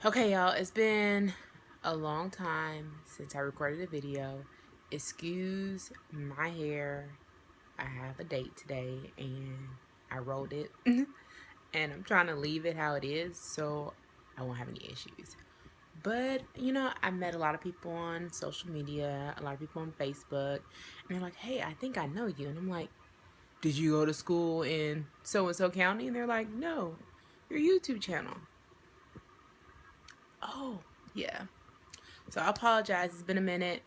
Okay, y'all, it's been a long time since I recorded a video. Excuse my hair. I have a date today and I rolled it. And I'm trying to leave it how it is so I won't have any issues. But, I met a lot of people on social media, a lot of people on Facebook, and they're like, hey, I think I know you. And I'm like, did you go to school in so and so county? And they're like, no, your YouTube channel. Oh, yeah. So I apologize. It's been a minute.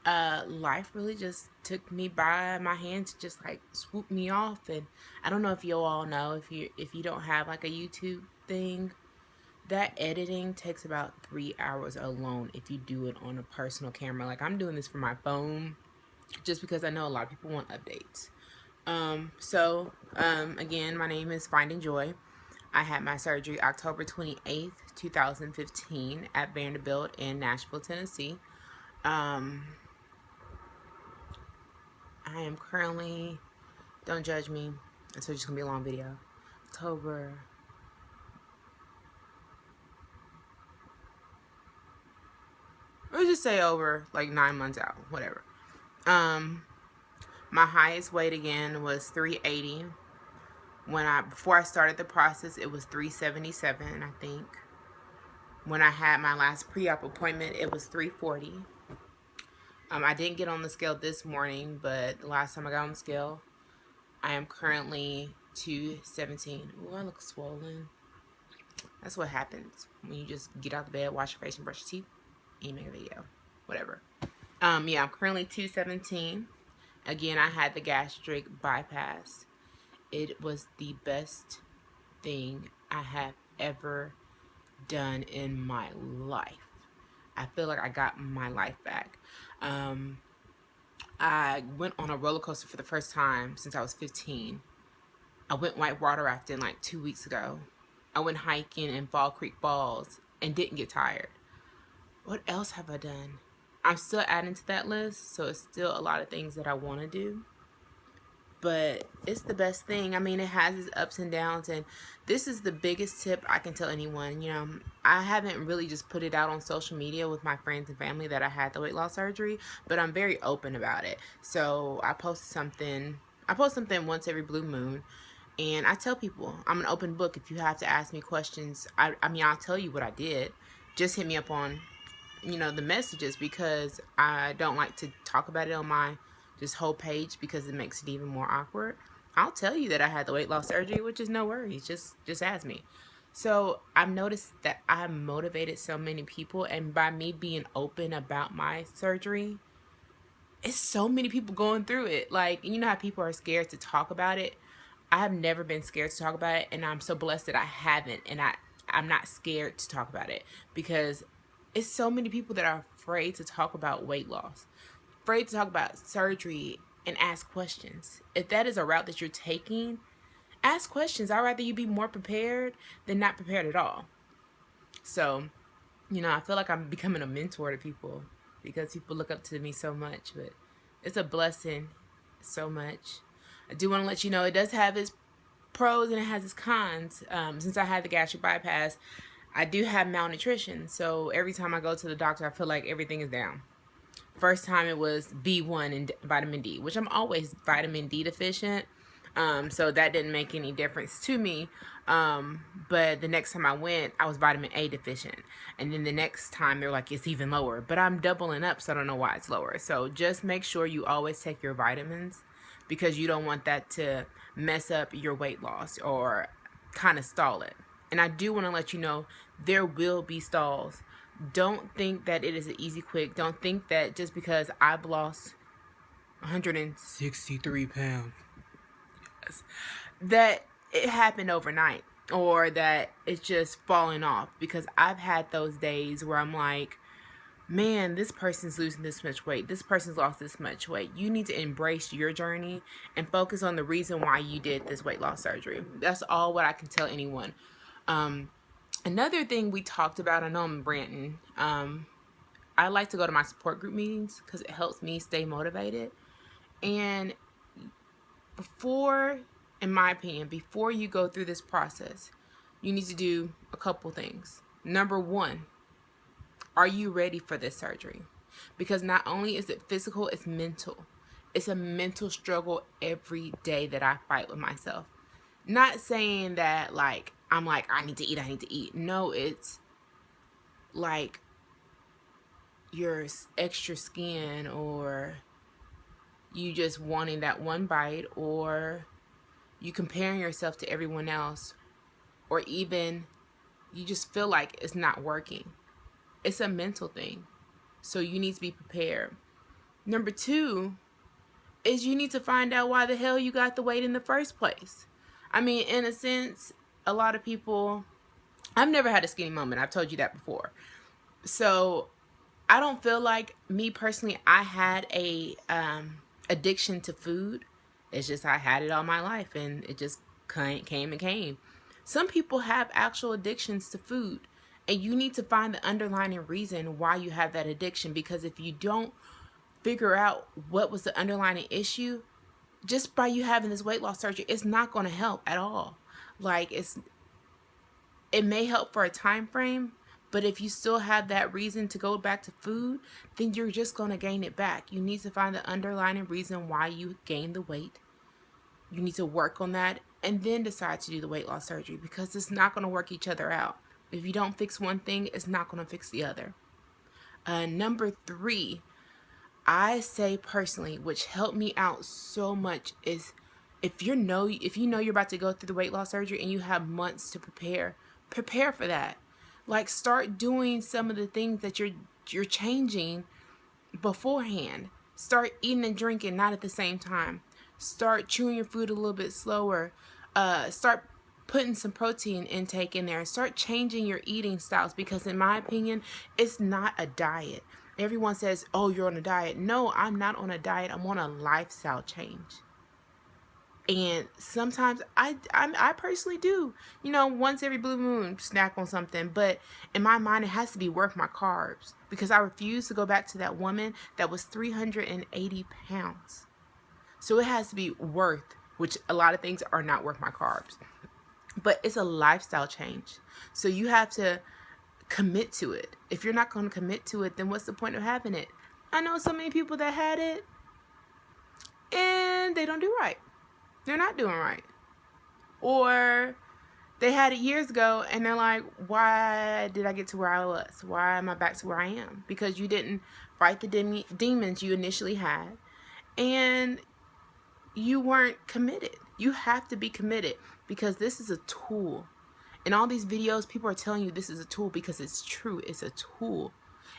Life really just took me by my hands, just like swooped me off. And I don't know if you all know, if you don't have like a YouTube thing, that editing takes about 3 hours alone if you do it on a personal camera. Like, I'm doing this for my phone just because I know a lot of people want updates. Again, my name is Finding Joy. I had my surgery October 28th, 2015 at Vanderbilt in Nashville, Tennessee. I am currently, don't judge me, it's just gonna be a long video. October, let's just say over like 9 months out, whatever. My highest weight again was 380. Before I started the process, it was 377, I think. When I had my last pre-op appointment, it was 340. I didn't get on the scale this morning, but the last time I got on the scale, I am currently 217. Ooh, I look swollen. That's what happens when you just get out of bed, wash your face, and brush your teeth, and you make a video. Whatever. Yeah, I'm currently 217. Again, I had the gastric bypass. It was the best thing I have ever done in my life. I feel like I got my life back. I went on a roller coaster for the first time since I was 15. I went whitewater rafting like 2 weeks ago. I went hiking in Fall Creek Falls and didn't get tired. What else have I done? I'm still adding to that list, so it's still a lot of things that I want to do. But it's the best thing. I mean, it has its ups and downs, and this is the biggest tip I can tell anyone. I haven't really just put it out on social media with my friends and family that I had the weight loss surgery, but I'm very open about it. So I post something once every blue moon, and I tell people I'm an open book. If you have to ask me questions, I mean, I'll tell you what I did. Just hit me up on the messages, because I don't like to talk about it on my whole page because it makes it even more awkward. I'll tell you that I had the weight loss surgery, which is no worries. Just ask me. So I've noticed that I motivated so many people, and by me being open about my surgery, it's so many people going through it. Like, you know how people are scared to talk about it? I have never been scared to talk about it, and I'm so blessed that I haven't, and I'm not scared to talk about it, because it's so many people that are afraid to talk about weight loss, afraid to talk about surgery, and ask questions. If that is a route that you're taking, ask questions. I'd rather you be more prepared than not prepared at all. So, I feel like I'm becoming a mentor to people because people look up to me so much, but it's a blessing so much. I do want to let you know it does have its pros and it has its cons. Since I had the gastric bypass, I do have malnutrition. So every time I go to the doctor, I feel like everything is down. First time it was B1 and vitamin D, which I'm always vitamin D deficient. So that didn't make any difference to me. But the next time I went, I was vitamin A deficient. And then the next time, they're like, it's even lower. But I'm doubling up, so I don't know why it's lower. So just make sure you always take your vitamins, because you don't want that to mess up your weight loss or kind of stall it. And I do want to let you know, there will be stalls. Don't think that it is an easy quick. Don't think that just because I've lost 163 pounds, that it happened overnight, or that it's just falling off, because I've had those days where I'm like, man, this person's losing this much weight, this person's lost this much weight. You need to embrace your journey and focus on the reason why you did this weight loss surgery. That's all what I can tell anyone. Another thing we talked about, I know I'm ranting, I like to go to my support group meetings because it helps me stay motivated. And in my opinion, before you go through this process, you need to do a couple things. Number one, are you ready for this surgery? Because not only is it physical, it's mental. It's a mental struggle every day that I fight with myself. Not saying that like I'm like, I need to eat, I need to eat. No, it's like your extra skin, or you just wanting that one bite, or you comparing yourself to everyone else, or even you just feel like it's not working. It's a mental thing. So you need to be prepared. Number two is you need to find out why the hell you got the weight in the first place. I mean, in a sense, a lot of people, I've never had a skinny moment. I've told you that before. So I don't feel like, me personally, I had a addiction to food. It's just I had it all my life, and it just came and came. Some people have actual addictions to food, and you need to find the underlying reason why you have that addiction, because if you don't figure out what was the underlying issue, just by you having this weight loss surgery, it's not going to help at all. Like, it may help for a time frame, but if you still have that reason to go back to food, then you're just going to gain it back. You need to find the underlying reason why you gained the weight. You need to work on that and then decide to do the weight loss surgery, because it's not going to work each other out. If you don't fix one thing, it's not going to fix the other. Number three, I say personally, which helped me out so much, is if you know you're about to go through the weight loss surgery and you have months to prepare for that. Like, start doing some of the things that you're changing beforehand. Start eating and drinking not at the same time. Start chewing your food a little bit slower. Start putting some protein intake in there. Start changing your eating styles, because in my opinion, it's not a diet. Everyone says, oh, you're on a diet. No, I'm not on a diet. I'm on a lifestyle change. And sometimes I personally do, once every blue moon, snack on something. But in my mind, it has to be worth my carbs, because I refuse to go back to that woman that was 380 pounds. So it has to be worth, which a lot of things are not worth my carbs. But it's a lifestyle change. So you have to commit to it. If you're not going to commit to it, then what's the point of having it? I know so many people that had it and they don't do right. They're not doing right. Or they had it years ago and they're like, why did I get to where I was? Why am I back to where I am? Because you didn't fight the demons you initially had, and you weren't committed. You have to be committed, because this is a tool. In all these videos, people are telling you this is a tool because it's true. It's a tool.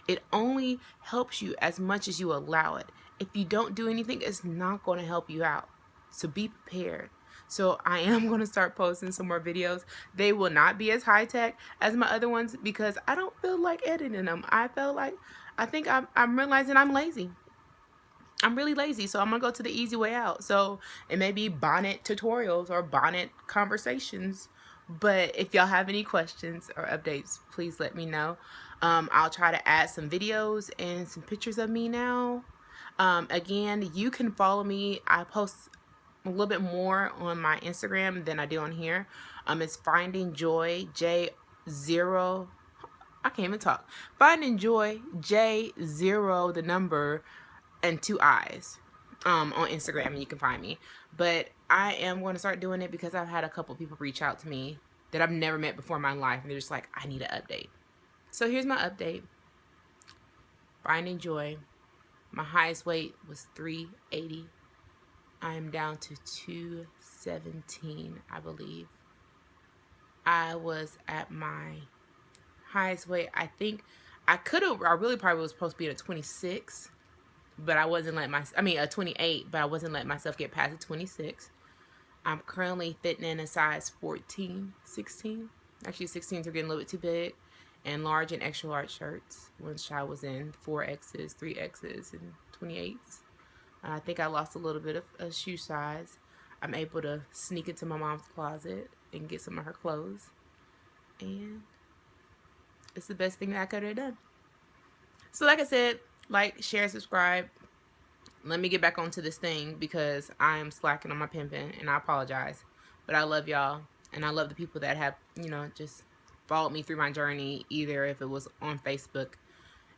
It only helps you as much as you allow it. If you don't do anything, it's not going to help you out. So be prepared. So I am going to start posting some more videos. They will not be as high tech as my other ones, because I don't feel like editing them. I think I'm realizing I'm lazy. I'm really lazy, so I'm going to go to the easy way out. So it may be bonnet tutorials or bonnet conversations. But if y'all have any questions or updates, please let me know. I'll try to add some videos and some pictures of me now. Again, you can follow me. I post a little bit more on my Instagram than I do on here. It's Finding Joy J0. I can't even talk. Finding Joy J0, the number, and 2 eyes on Instagram, and you can find me. But I am going to start doing it because I've had a couple people reach out to me that I've never met before in my life, and they're just like, I need an update. So here's my update. Finding Joy. My highest weight was 380. I am down to 217, I believe. I was at my highest weight. I think I really probably was supposed to be at a 26. But I wasn't letting a 28, but I wasn't letting myself get past a 26. I'm currently fitting in a size 14, 16. Actually, 16s are getting a little bit too big. And large and extra large shirts, which I was in 4Xs, 3Xs, and 28s. I think I lost a little bit of shoe size. I'm able to sneak into my mom's closet and get some of her clothes. And it's the best thing that I could have done. So like I said, like, share, subscribe. Let me get back onto this thing, because I am slacking on my pimping, and I apologize. But I love y'all, and I love the people that have, just followed me through my journey, either if it was on Facebook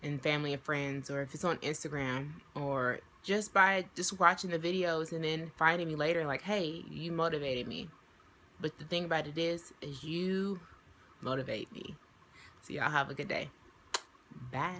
and family and friends, or if it's on Instagram, or just by just watching the videos and then finding me later like, hey, you motivated me. But the thing about it is you motivate me. So y'all have a good day. Bye.